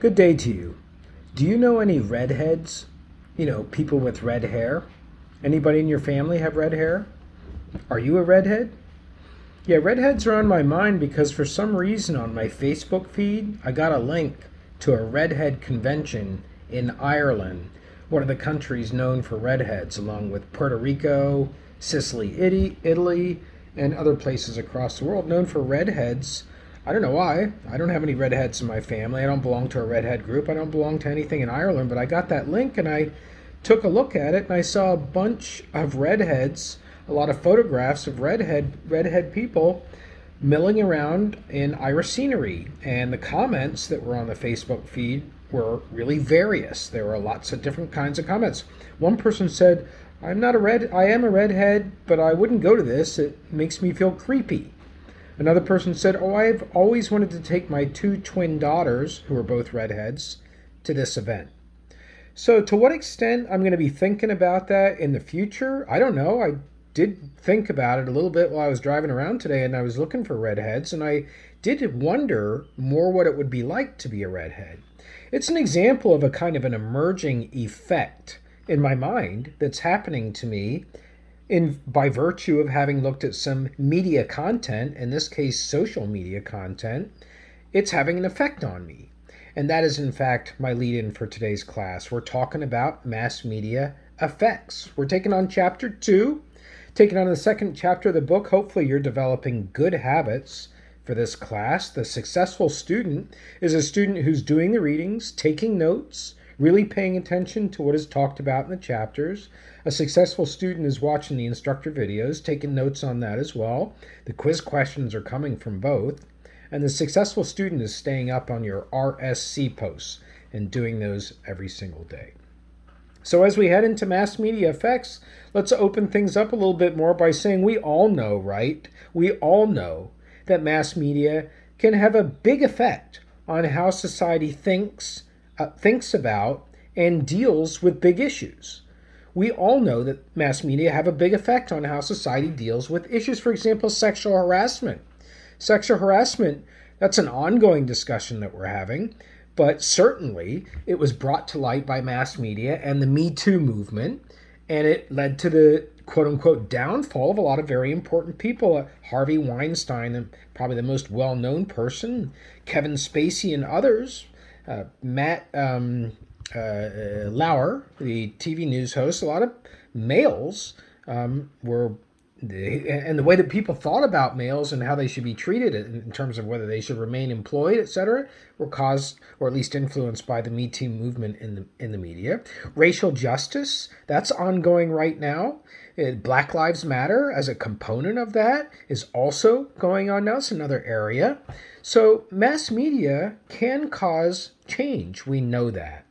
Good day to you. Do you know any redheads? People with red hair? Anybody in your family have red hair? Are you a redhead? Yeah, redheads are on my mind because for some reason on my Facebook feed, I got a link to a redhead convention in Ireland, one of the countries known for redheads, along with Puerto Rico, Sicily, Italy, and other places across the world known for redheads. I don't know why. I don't have any redheads in my family. I don't belong to a redhead group. I don't belong to anything in Ireland, but I got that link and I took a look at it and I saw a bunch of redheads, a lot of photographs of redhead people milling around in Irish scenery. And the comments that were on the Facebook feed were really various. There were lots of different kinds of comments. One person said, I am a redhead, but I wouldn't go to this. It makes me feel creepy. Another person said, "Oh, I've always wanted to take my two twin daughters, who are both redheads, to this event." So, to what extent I'm going to be thinking about that in the future, I don't know. I did think about it a little bit while I was driving around today and I was looking for redheads, and I did wonder more what it would be like to be a redhead. It's an example of a kind of an emerging effect in my mind that's happening to me by virtue of having looked at some media content, in this case social media content. It's having an effect on me. And that is in fact my lead in for today's class. We're talking about mass media effects. We're taking on chapter 2, taking on the second chapter of the book. Hopefully you're developing good habits for this class. The successful student is a student who's doing the readings, taking notes, really paying attention to what is talked about in the chapters. A successful student is watching the instructor videos, taking notes on that as well. The quiz questions are coming from both. And the successful student is staying up on your RSC posts and doing those every single day. So as we head into mass media effects, let's open things up a little bit more by saying we all know, right? We all know that mass media can have a big effect on how society thinks about and deals with big issues. We all know that mass media have a big effect on how society deals with issues. For example, sexual harassment. Sexual harassment, that's an ongoing discussion that we're having, but certainly it was brought to light by mass media and the Me Too movement, and it led to the quote-unquote downfall of a lot of very important people. Harvey Weinstein, probably the most well-known person, Kevin Spacey and others. Matt Lauer, the TV news host, a lot of males were, and the way that people thought about males and how they should be treated in terms of whether they should remain employed, etc., were caused or at least influenced by the Me Too movement in the media. Racial justice, that's ongoing right now. Black Lives Matter as a component of that is also going on now. It's another area. So mass media can cause change. We know that.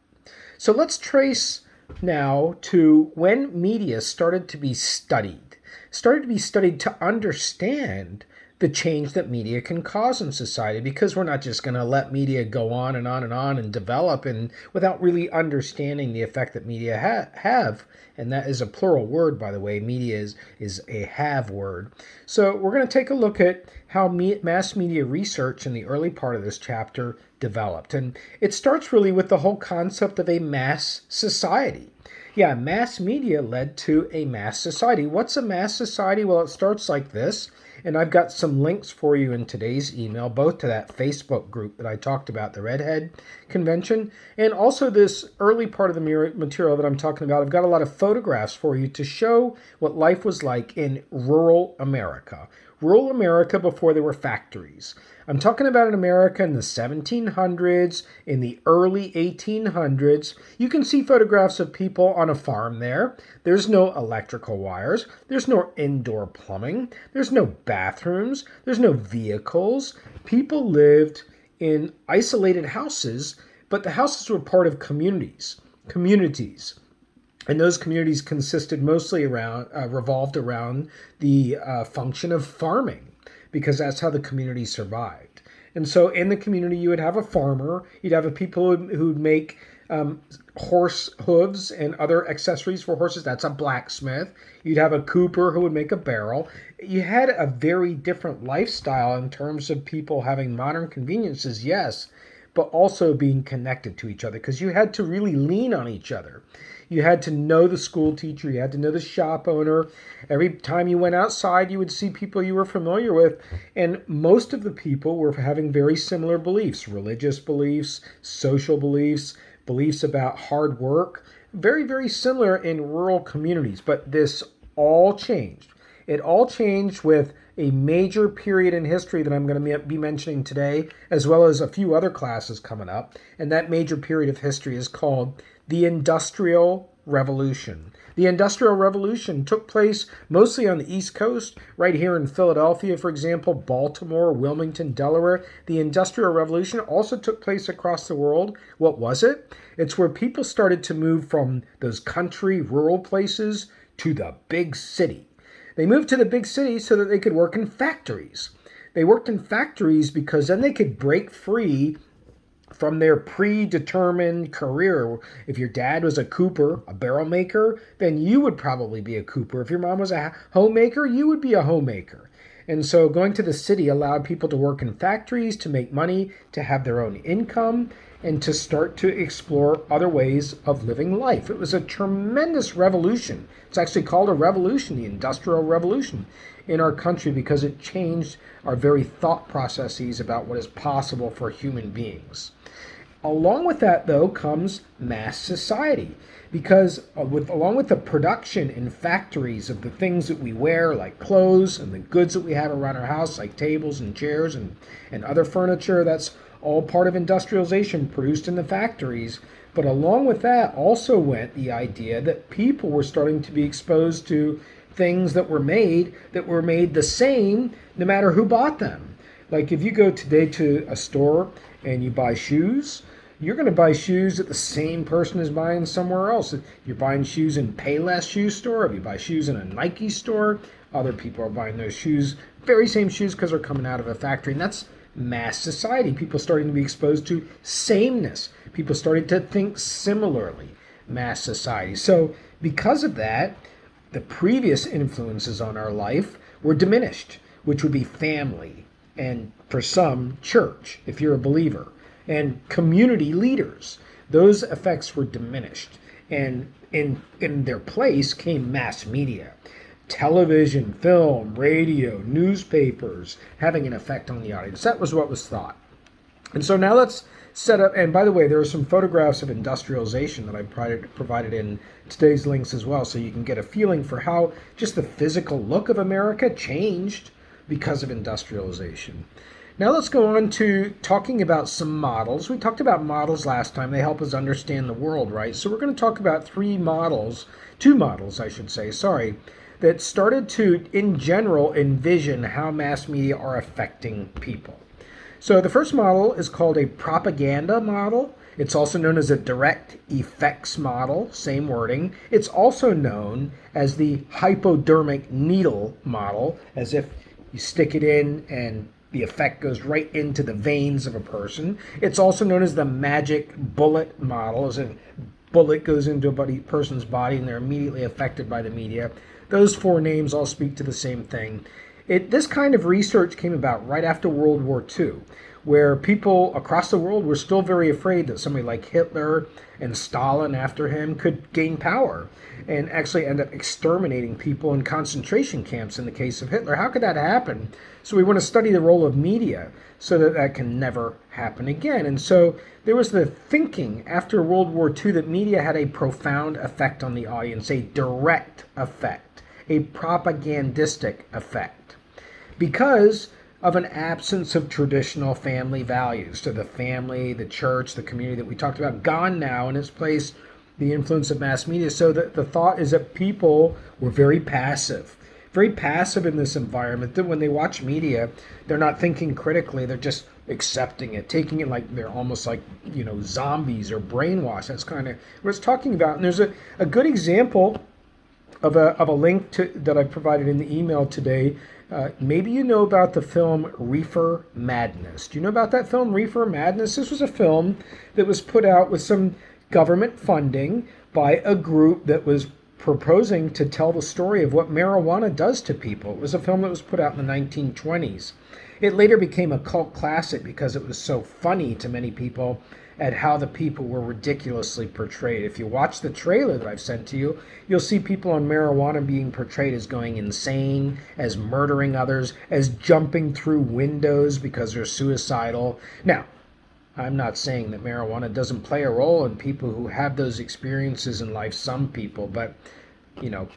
So let's trace now to when media started to be studied to understand the change that media can cause in society, because we're not just going to let media go on and on and on and develop and without really understanding the effect that media have. And that is a plural word, by the way. Media is a have word. So we're going to take a look at how mass media research in the early part of this chapter developed. And it starts really with the whole concept of a mass society. Yeah, mass media led to a mass society. What's a mass society? Well, it starts like this, and I've got some links for you in today's email, both to that Facebook group that I talked about, the Redhead Convention, and also this early part of the material that I'm talking about. I've got a lot of photographs for you to show what life was like in rural America. Rural America before there were factories. I'm talking about in America in the 1700s, in the early 1800s. You can see photographs of people on a farm there. There's no electrical wires. There's no indoor plumbing. There's no bathrooms. There's no vehicles. People lived in isolated houses, but the houses were part of communities. And those communities consisted mostly revolved around the function of farming, because that's how the community survived. And so in the community, you would have a farmer, you'd have people who'd make horse hooves and other accessories for horses. That's a blacksmith. You'd have a cooper who would make a barrel. You had a very different lifestyle in terms of people having modern conveniences, yes, but also being connected to each other because you had to really lean on each other. You had to know the school teacher, you had to know the shop owner. Every time you went outside, you would see people you were familiar with, and most of the people were having very similar beliefs, religious beliefs, social beliefs, beliefs about hard work, very, very similar in rural communities. But this all changed. It all changed with a major period in history that I'm going to be mentioning today, as well as a few other classes coming up. And that major period of history is called the Industrial Revolution. The Industrial Revolution took place mostly on the East Coast, right here in Philadelphia, for example, Baltimore, Wilmington, Delaware. The Industrial Revolution also took place across the world. What was it? It's where people started to move from those country, rural places to the big city. They moved to the big cities so that they could work in factories. They worked in factories because then they could break free from their predetermined career. If your dad was a cooper, a barrel maker, then you would probably be a cooper. If your mom was a homemaker, you would be a homemaker. And so going to the city allowed people to work in factories, to make money, to have their own income, and to start to explore other ways of living life. It was a tremendous revolution. It's actually called a revolution, the Industrial Revolution, in our country because it changed our very thought processes about what is possible for human beings. Along with that, though, comes mass society, because along with the production in factories of the things that we wear, like clothes, and the goods that we have around our house, like tables and chairs and other furniture, that's all part of industrialization produced in the factories. But along with that also went the idea that people were starting to be exposed to things that were made the same no matter who bought them. Like if you go today to a store and you buy shoes, you're going to buy shoes that the same person is buying somewhere else. If you're buying shoes in Payless shoe store, if you buy shoes in a Nike store, other people are buying those shoes, very same shoes because they're coming out of a factory. And that's mass society. People starting to be exposed to sameness. People starting to think similarly. Mass society. So because of that, the previous influences on our life were diminished, which would be family, and for some, church, if you're a believer, and community leaders. Those effects were diminished. And in their place came mass media. Television, film, radio, newspapers having an effect on the audience. That was what was thought. And so now let's set up, and by the way, there are some photographs of industrialization that I provided in today's links as well, so you can get a feeling for how just the physical look of America changed because of industrialization. Now let's go on to talking about some models. We talked about models last time. They help us understand the world, right? So we're going to talk about two models, that started to, in general, envision how mass media are affecting people. So the first model is called a propaganda model. It's also known as a direct effects model, same wording. It's also known as the hypodermic needle model, as if you stick it in and the effect goes right into the veins of a person. It's also known as the magic bullet model, as if a bullet goes into a person's body and they're immediately affected by the media. Those four names all speak to the same thing. This kind of research came about right after World War II, where people across the world were still very afraid that somebody like Hitler and Stalin after him could gain power and actually end up exterminating people in concentration camps in the case of Hitler. How could that happen? So we want to study the role of media so that that can never happen again. And so there was the thinking after World War II that media had a profound effect on the audience, a direct effect, a propagandistic effect, because of an absence of traditional family values. So the family, the church, the community that we talked about, gone now, in its place the influence of mass media. So the thought is that people were very passive in this environment, that when they watch media, they're not thinking critically, they're just accepting it, taking it like they're almost like, zombies or brainwashed. That's kind of what it's talking about. And there's a good example of a link that I provided in the email today. Maybe you know about the film Reefer Madness. Do you know about that film, Reefer Madness? This was a film that was put out with some government funding by a group that was proposing to tell the story of what marijuana does to people. It was a film that was put out in the 1920s. It later became a cult classic because it was so funny to many people at how the people were ridiculously portrayed. If you watch the trailer that I've sent to you, you'll see people on marijuana being portrayed as going insane, as murdering others, as jumping through windows because they're suicidal. Now, I'm not saying that marijuana doesn't play a role in people who have those experiences in life, some people, but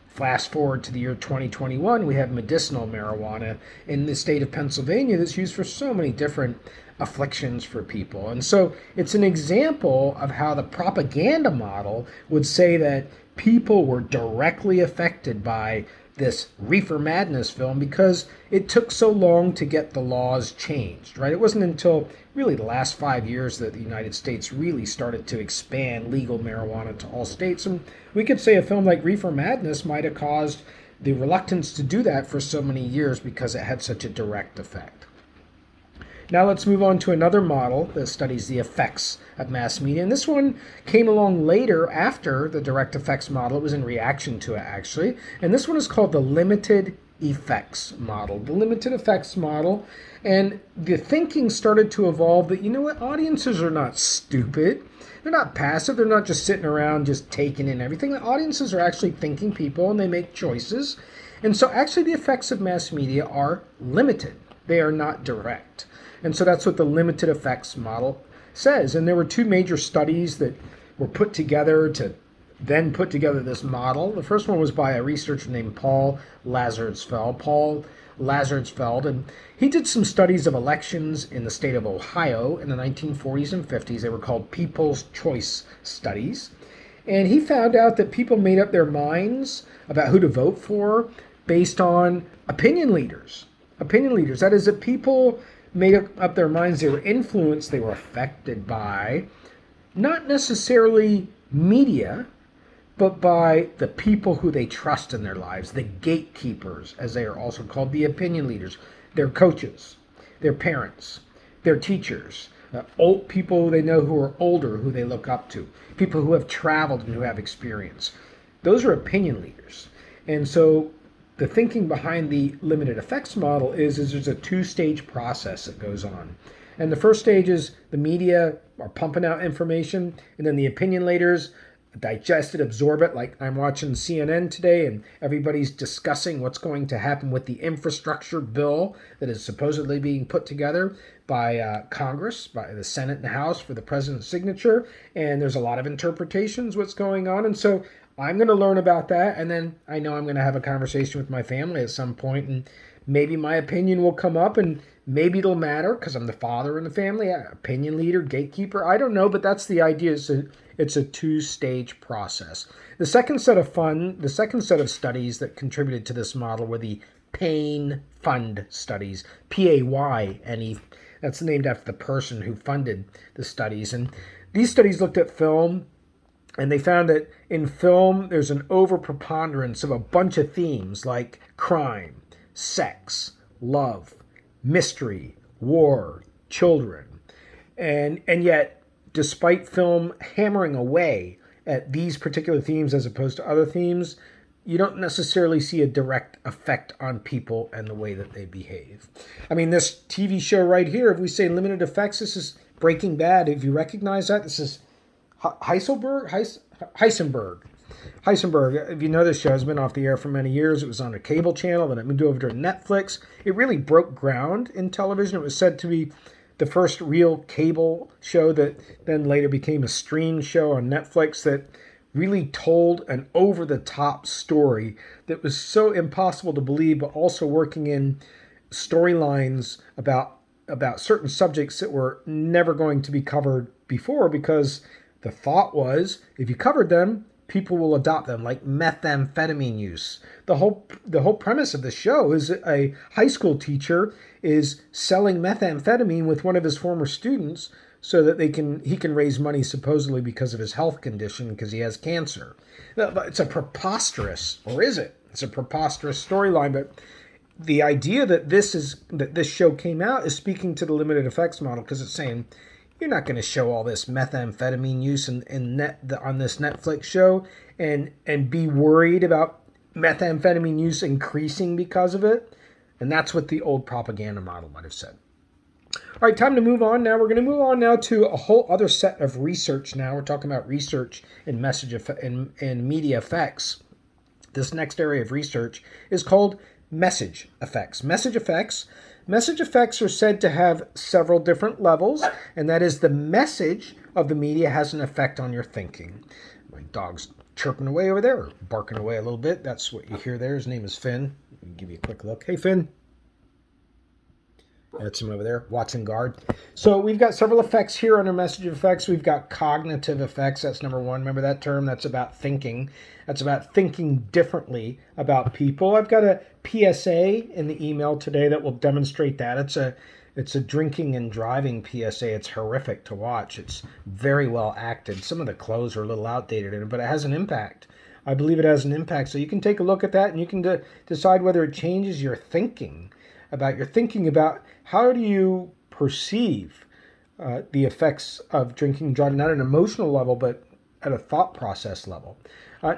fast forward to the year 2021, we have medicinal marijuana in the state of Pennsylvania that's used for so many different afflictions for people. And so it's an example of how the propaganda model would say that people were directly affected by this Reefer Madness film because it took so long to get the laws changed, right? It wasn't until really the last 5 years that the United States really started to expand legal marijuana to all states. And we could say a film like Reefer Madness might have caused the reluctance to do that for so many years because it had such a direct effect. Now let's move on to another model that studies the effects of mass media. And this one came along later after the direct effects model. It was in reaction to it, actually. And this one is called the limited effects model. The limited effects model. And the thinking started to evolve that, audiences are not stupid. They're not passive. They're not just sitting around just taking in everything. The audiences are actually thinking people and they make choices. And so actually the effects of mass media are limited. They are not direct. And so that's what the limited effects model says. And there were two major studies that were put together to then put together this model. The first one was by a researcher named Paul Lazarsfeld. And he did some studies of elections in the state of Ohio in the 1940s and 50s. They were called People's Choice Studies. And he found out that people made up their minds about who to vote for based on opinion leaders. Opinion leaders. That is, that people made up their minds, they were influenced, they were affected by not necessarily media, but by the people who they trust in their lives, the gatekeepers, as they are also called, the opinion leaders, their coaches, their parents, their teachers, old people they know who are older, who they look up to, people who have traveled and who have experience. Those are opinion leaders. And so the thinking behind the limited effects model is there's a two-stage process that goes on. And the first stage is the media are pumping out information, and then the opinion leaders digest it, absorb it. Like I'm watching CNN today, and everybody's discussing what's going to happen with the infrastructure bill that is supposedly being put together by Congress, by the Senate and the House for the president's signature. And there's a lot of interpretations what's going on. And so I'm going to learn about that, and then I know I'm going to have a conversation with my family at some point, and maybe my opinion will come up, and maybe it'll matter because I'm the father in the family, opinion leader, gatekeeper. I don't know, but that's the idea. It's a two-stage process. The second set of studies that contributed to this model were the Payne Fund studies, Payne. That's named after the person who funded the studies, and these studies looked at film. And they found that in film, there's an overpreponderance of a bunch of themes like crime, sex, love, mystery, war, children. And yet, despite film hammering away at these particular themes as opposed to other themes, you don't necessarily see a direct effect on people and the way that they behave. I mean, this TV show right here, if we say limited effects, this is Breaking Bad. If you recognize that, this is Heisenberg. If you know this show, has been off the air for many years. It was on a cable channel, then it moved over to Netflix. It really broke ground in television. It was said to be the first real cable show that then later became a stream show on Netflix that really told an over-the-top story that was so impossible to believe, but also working in storylines about certain subjects that were never going to be covered before, because the thought was, if you covered them, people will adopt them, like methamphetamine use. The whole premise of the show is a high school teacher is selling methamphetamine with one of his former students so that he can raise money supposedly because of his health condition, because he has cancer. It's a preposterous, or is it? It's a preposterous storyline, but the idea that this show came out is speaking to the limited effects model, because it's saying, you're not going to show all this methamphetamine use on this Netflix show and be worried about methamphetamine use increasing because of it. And that's what the old propaganda model might have said. All right, time to move on now. We're going to move on now to a whole other set of research now. We're talking about research in media effects. This next area of research is called message effects. Message effects are said to have several different levels, and that is the message of the media has an effect on your thinking. My dog's chirping away over there, or barking away a little bit. That's what you hear there. His name is Finn. Let me give you a quick look. Hey, Finn. That's him over there, watching guard. So we've got several effects here under message effects. We've got cognitive effects. That's number one. Remember that term? That's about thinking. That's about thinking differently about people. I've got a PSA in the email today that will demonstrate that. It's a drinking and driving PSA. It's horrific to watch. It's very well acted. Some of the clothes are a little outdated in it, but it has an impact. I believe it has an impact. So you can take a look at that and you can decide whether it changes your thinking about how do you perceive the effects of drinking and driving, not at an emotional level, but at a thought process level.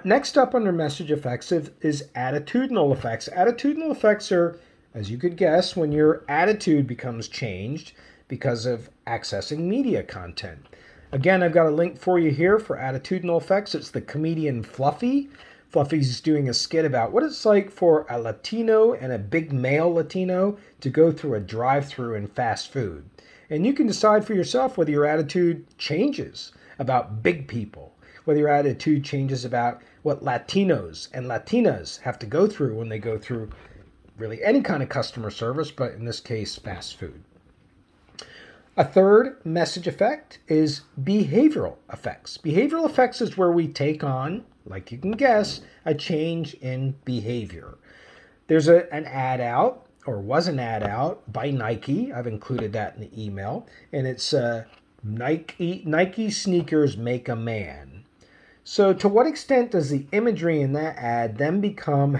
Next up under message effects is attitudinal effects. Attitudinal effects are, as you could guess, when your attitude becomes changed because of accessing media content. Again, I've got a link for you here for attitudinal effects. It's the comedian Fluffy. Fluffy's doing a skit about what it's like for a Latino and a big male Latino to go through a drive-through in fast food. And you can decide for yourself whether your attitude changes about big people, whether your attitude changes about what Latinos and Latinas have to go through when they go through really any kind of customer service, but in this case, fast food. A third message effect is behavioral effects. Behavioral effects is where we take on, like you can guess, a change in behavior. There's an ad out, or was an ad out, by Nike. I've included that in the email. And it's Nike sneakers make a man. So to what extent does the imagery in that ad then become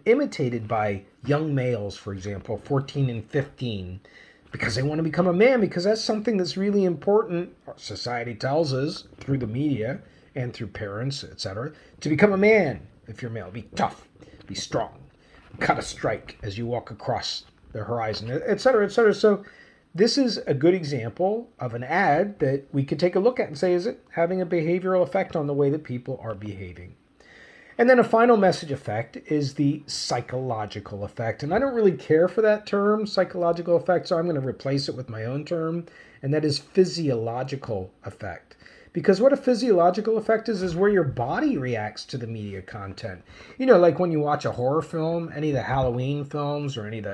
imitated by young males, for example, 14 and 15, because they want to become a man, because that's something that's really important, society tells us, through the media and through parents, etc., to become a man if you're male. Be tough, be strong, cut a strike as you walk across the horizon, etc., etc. So this is a good example of an ad that we could take a look at and say, is it having a behavioral effect on the way that people are behaving? And then a final message effect is the psychological effect. And I don't really care for that term, psychological effect, so I'm going to replace it with my own term, and that is physiological effect. Because what a physiological effect is where your body reacts to the media content. You know, like when you watch a horror film, any of the Halloween films, or any of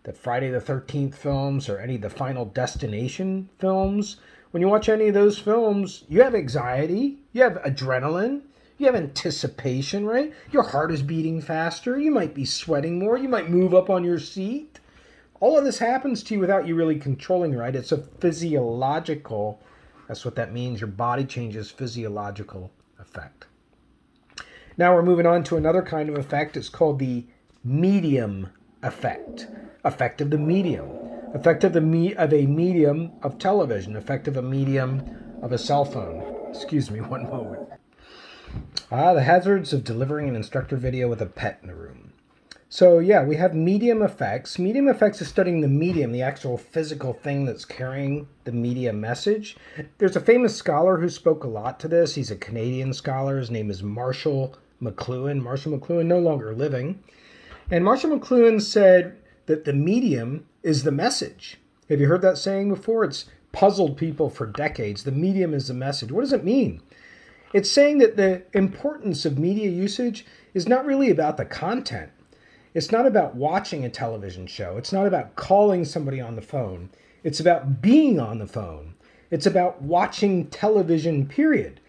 the Friday the 13th films, or any of the Final Destination films. When you watch any of those films, you have anxiety, you have adrenaline, you have anticipation, right? Your heart is beating faster. You might be sweating more. You might move up on your seat. All of this happens to you without you really controlling, right? It's a physiological, that's what that means. Your body changes, physiological effect. Now we're moving on to another kind of effect. It's called the medium effect. Effect of the medium. Effect of a medium of television. Effect of a medium of a cell phone. Excuse me, one moment. The hazards of delivering an instructor video with a pet in the room. So yeah, we have medium effects. Medium effects is studying the medium, the actual physical thing that's carrying the media message. There's a famous scholar who spoke a lot to this. He's a Canadian scholar. His name is Marshall McLuhan. Marshall McLuhan, no longer living. And Marshall McLuhan said that the medium is the message. Have you heard that saying before? It's puzzled people for decades. The medium is the message. What does it mean? It's saying that the importance of media usage is not really about the content. It's not about watching a television show. It's not about calling somebody on the phone. It's about being on the phone. It's about watching television, period.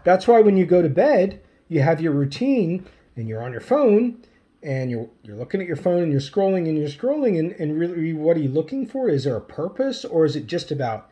That's why when you go to bed, you have your routine and you're on your phone and you're looking at your phone and you're scrolling and really what are you looking for? Is there a purpose, or is it just about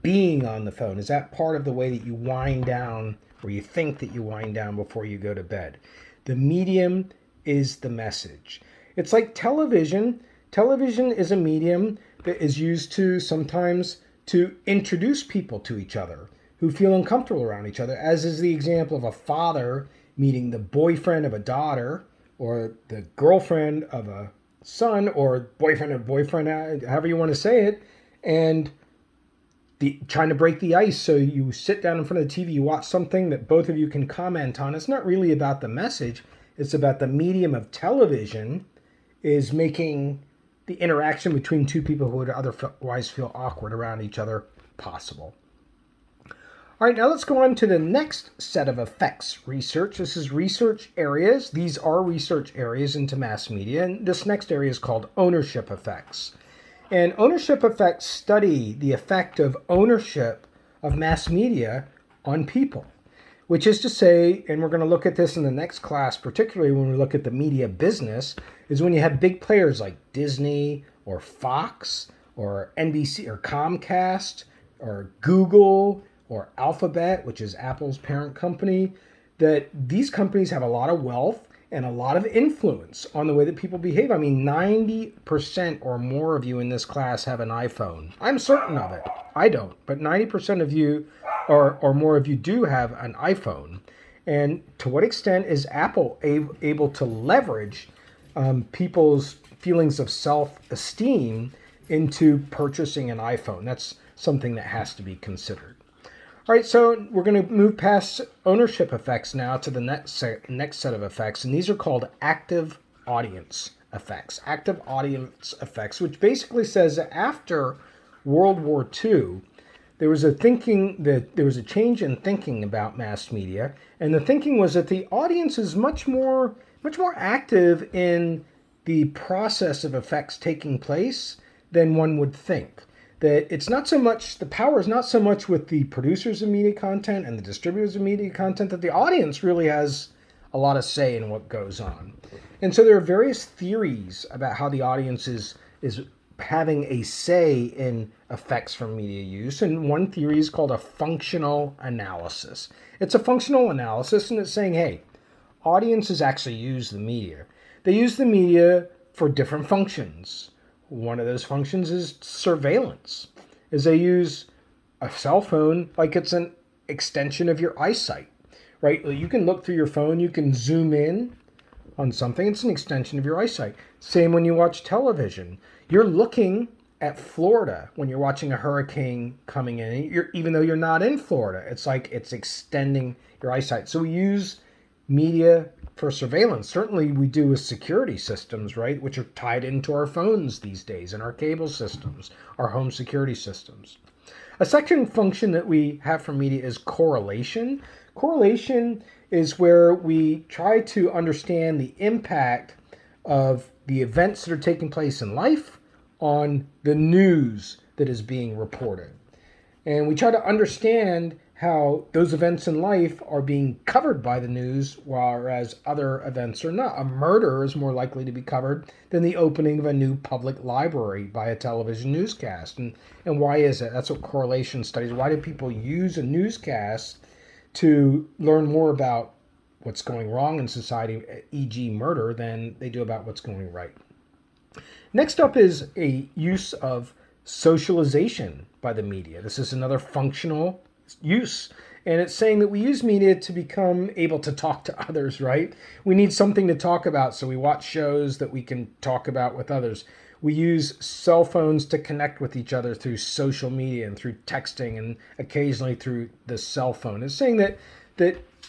being on the phone? Is that part of the way that you wind down, or you think that you wind down before you go to bed? The medium is the message. It's like television. Television is a medium that is used sometimes to introduce people to each other who feel uncomfortable around each other, as is the example of a father meeting the boyfriend of a daughter, or the girlfriend of a son, or boyfriend of boyfriend, however you want to say it, and trying to break the ice. So you sit down in front of the TV, you watch something that both of you can comment on. It's not really about the message. It's about the medium of television is making the interaction between two people who would otherwise feel awkward around each other possible. All right, now let's go on to the next set of effects research. This is research areas. These are research areas into mass media. And this next area is called ownership effects. And ownership effects study the effect of ownership of mass media on people, which is to say, and we're going to look at this in the next class, particularly when we look at the media business, is when you have big players like Disney or Fox or NBC or Comcast or Google or Alphabet, which is Apple's parent company, that these companies have a lot of wealth and a lot of influence on the way that people behave. I mean, 90% or more of you in this class have an iPhone. I'm certain of it. I don't, but 90% of you or more of you do have an iPhone. And to what extent is Apple able to leverage people's feelings of self-esteem into purchasing an iPhone? That's something that has to be considered. All right, so we're going to move past ownership effects now to the next set of effects, and these are called active audience effects. Active audience effects, which basically says that after World War II, there was a change in thinking about mass media, and the thinking was that the audience is much more active in the process of effects taking place than one would think. That it's not so much, the power is not so much with the producers of media content and the distributors of media content, that the audience really has a lot of say in what goes on. And so there are various theories about how the audience is having a say in effects from media use. And one theory is called a functional analysis. It's a functional analysis, and it's saying, hey, audiences actually use the media. They use the media for different functions. One of those functions is surveillance, is they use a cell phone like it's an extension of your eyesight, right? You can look through your phone, you can zoom in on something, it's an extension of your eyesight. Same when you watch television. You're looking at Florida when you're watching a hurricane coming in, even though you're not in Florida. It's like it's extending your eyesight. So we use media for surveillance. Certainly we do with security systems, right, which are tied into our phones these days and our cable systems, our home security systems. A second function that we have for media is correlation. Correlation is where we try to understand the impact of the events that are taking place in life on the news that is being reported. And we try to understand how those events in life are being covered by the news, whereas other events are not. A murder is more likely to be covered than the opening of a new public library by a television newscast. And why is it? That's what correlation studies. Why do people use a newscast to learn more about what's going wrong in society, e.g. murder, than they do about what's going right? Next up is a use of socialization by the media. This is another functional use, and it's saying that we use media to become able to talk to others, right? We need something to talk about, so we watch shows that we can talk about with others. We use cell phones to connect with each other through social media and through texting and occasionally through the cell phone. It's saying that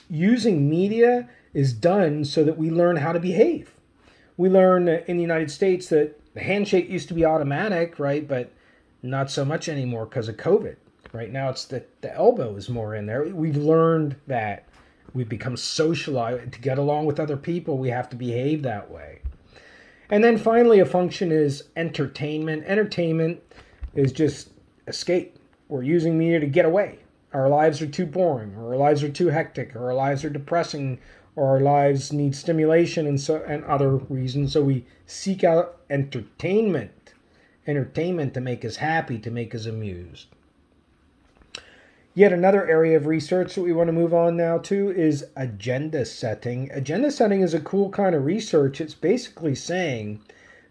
using media is done so that we learn how to behave. We learn in the United States that the handshake used to be automatic, right? But not so much anymore because of COVID. Right now, it's the elbow is more in there. We've learned that we've become socialized. To get along with other people, we have to behave that way. And then finally, a function is entertainment. Entertainment is just escape. We're using media to get away. Our lives are too boring, or our lives are too hectic, or our lives are depressing, or our lives need stimulation and other reasons. So we seek out entertainment to make us happy, to make us amused. Yet another area of research that we want to move on now to is agenda setting. Agenda setting is a cool kind of research. It's basically saying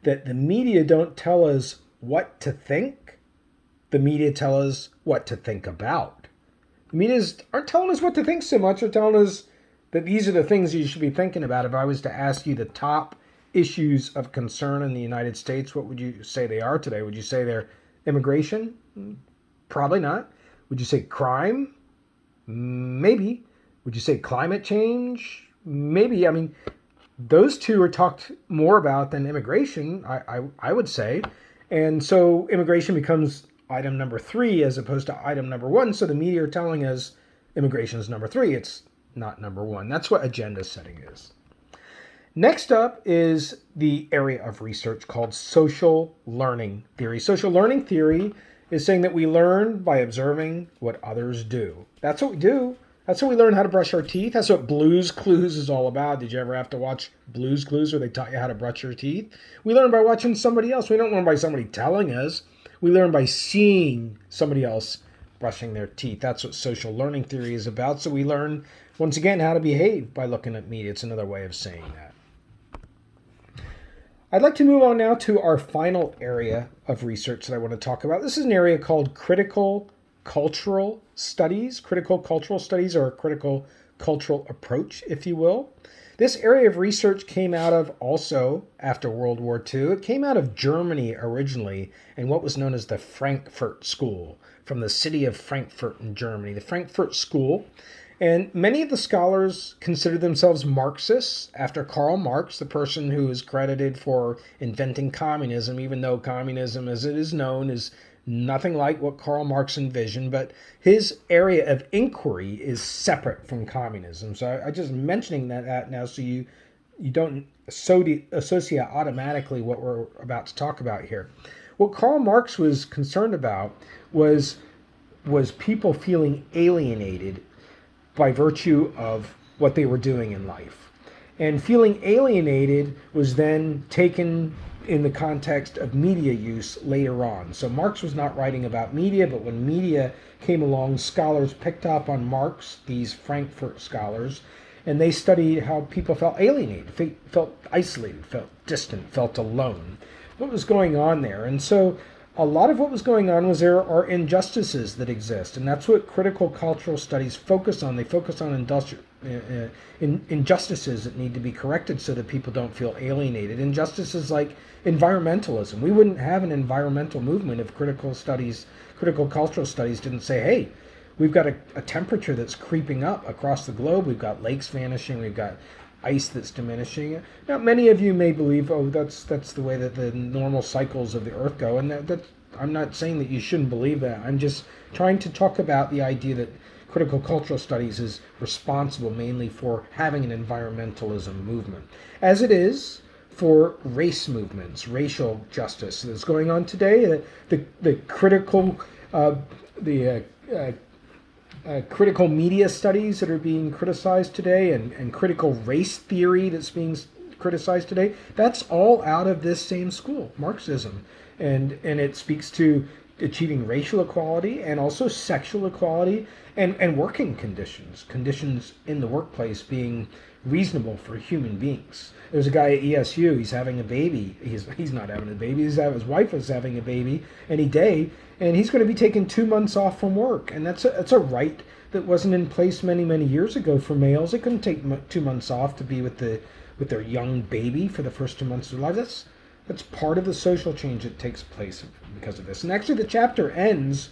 that the media don't tell us what to think. The media tell us what to think about. The media aren't telling us what to think so much. They're telling us that these are the things you should be thinking about. If I was to ask you the top issues of concern in the United States, what would you say they are today? Would you say they're immigration? Probably not. Would you say crime? Maybe. Would you say climate change? Maybe. I mean, those two are talked more about than immigration, I would say. And so immigration becomes item number 3 as opposed to item number 1. So the media are telling us immigration is number 3. It's not number 1. That's what agenda setting is. Next up is the area of research called social learning theory. Social learning theory is saying that we learn by observing what others do. That's what we do. That's how we learn how to brush our teeth. That's what Blue's Clues is all about. Did you ever have to watch Blue's Clues where they taught you how to brush your teeth? We learn by watching somebody else. We don't learn by somebody telling us. We learn by seeing somebody else brushing their teeth. That's what social learning theory is about. So we learn, once again, how to behave by looking at media. It's another way of saying that. I'd like to move on now to our final area of research that I want to talk about. This is an area called critical cultural studies. Critical cultural studies, or a critical cultural approach, if you will. This area of research came out of, also after World War II, it came out of Germany originally in what was known as the Frankfurt School, from the city of Frankfurt in Germany. The Frankfurt School. And many of the scholars consider themselves Marxists after Karl Marx, the person who is credited for inventing communism, even though communism, as it is known, is nothing like what Karl Marx envisioned. But his area of inquiry is separate from communism. So I just mentioning that now so you don't associate automatically what we're about to talk about here. What Karl Marx was concerned about was people feeling alienated by virtue of what they were doing in life. And feeling alienated was then taken in the context of media use later on. So Marx was not writing about media, but when media came along, scholars picked up on Marx, these Frankfurt scholars, and they studied how people felt alienated, felt isolated, felt distant, felt alone. What was going on there? And so a lot of what was going on was there are injustices that exist, and that's what critical cultural studies focus on. They focus on injustices that need to be corrected so that people don't feel alienated. Injustices like environmentalism. We wouldn't have an environmental movement if critical cultural studies didn't say, hey, we've got a temperature that's creeping up across the globe. We've got lakes vanishing. We've got ice that's diminishing. Now, many of you may believe, oh, that's the way that the normal cycles of the Earth go, and that I'm not saying that you shouldn't believe that. I'm just trying to talk about the idea that critical cultural studies is responsible mainly for having an environmentalism movement, as it is for race movements, racial justice that's going on today. The critical critical media studies that are being criticized today, and critical race theory that's being criticized today, that's all out of this same school, Marxism. And it speaks to achieving racial equality and also sexual equality and working conditions in the workplace being reasonable for human beings. There's a guy at ESU, he's having a baby. He's not having a baby, his wife is having a baby any day, and he's going to be taking 2 months off from work. And that's a right that wasn't in place many years ago for males. They couldn't take 2 months off to be with their young baby for the first 2 months of their life. That's part of the social change that takes place because of this. And actually the chapter ends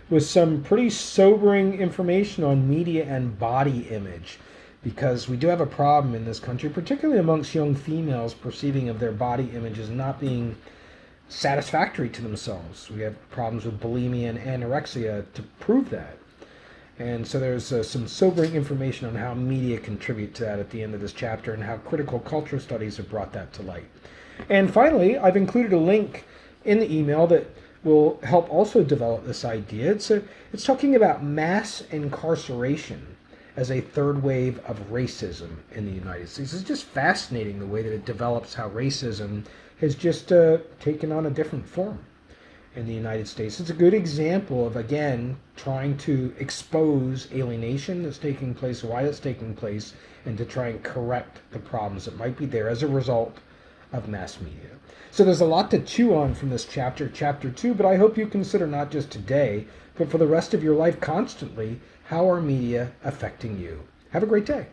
with some pretty sobering information on media and body image, because we do have a problem in this country, particularly amongst young females, perceiving of their body image as not being satisfactory to themselves. We have problems with bulimia and anorexia to prove that. And so there's some sobering information on how media contribute to that at the end of this chapter, and how critical culture studies have brought that to light. And finally, I've included a link in the email that will help also develop this idea. It's talking about mass incarceration as a third wave of racism in the United States. It's just fascinating the way that it develops, how racism has just taken on a different form in the United States. It's a good example of, again, trying to expose alienation that's taking place, why it's taking place, and to try and correct the problems that might be there as a result of mass media. So there's a lot to chew on from this chapter 2, but I hope you consider not just today, but for the rest of your life constantly, how are media affecting you? Have a great day.